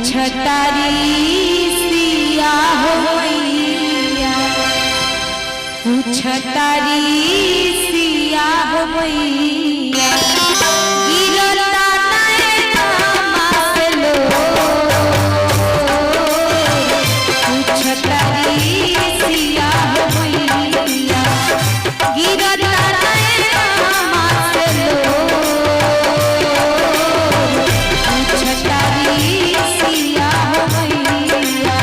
छटारी सिया हो मैया, छटारी सिया हो मैया, गिरता नैना मासलो, छटारी सिया हो मैया, गिरता नैना मासलो, छटारी सिया हो मैया।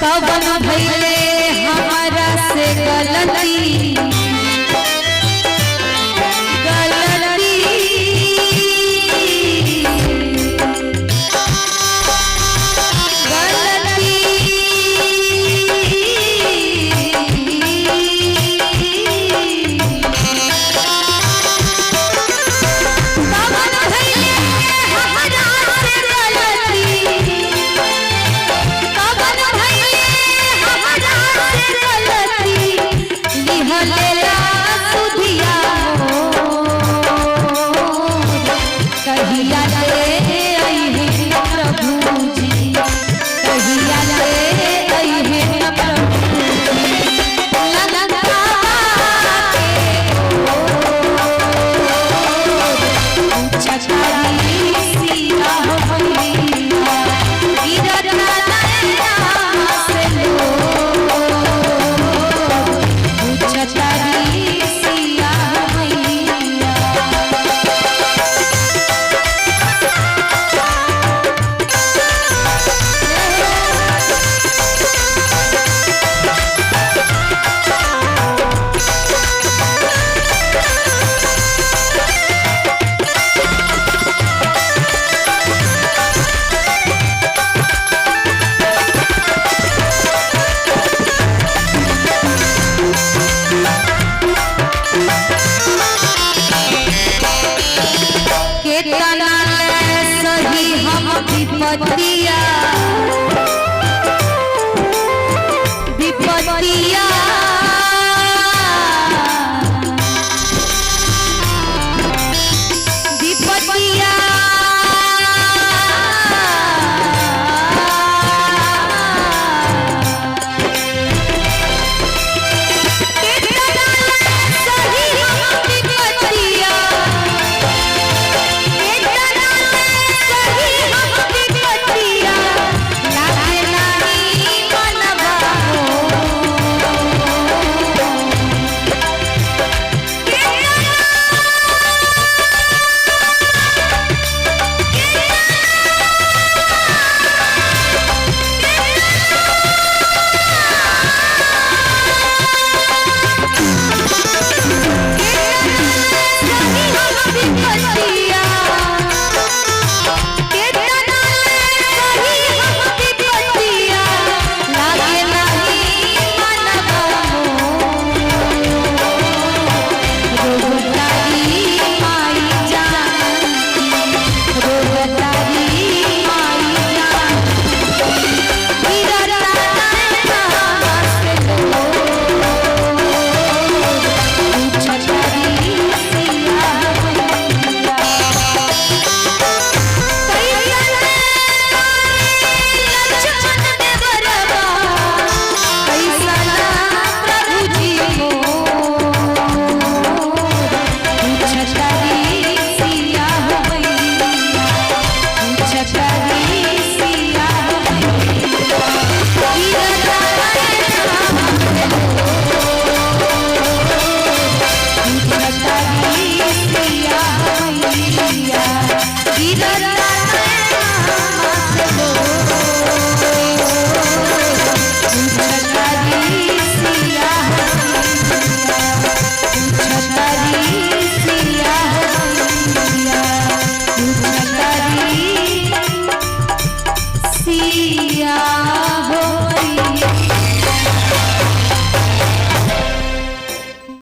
कवन भइले हमारा से गलती, गलती गलती कवन भइले हमारा से गलती, कवन भइले हमारा से गलती, लिहलेला सुधिया मोर, कहिया ले अइहे प्रभु जी, कहिया ले अइहे प्रभु जी, ललका के ओर, छटारी सिया हो मैया, गिरता नैना मासलो, छटारी सिया हो मैया। केतना सही हम विपत्तिया, विपत्तिया विपत्तिया केतना सही हम विपत्तिया, सही हम विपत्तिया, विपतिया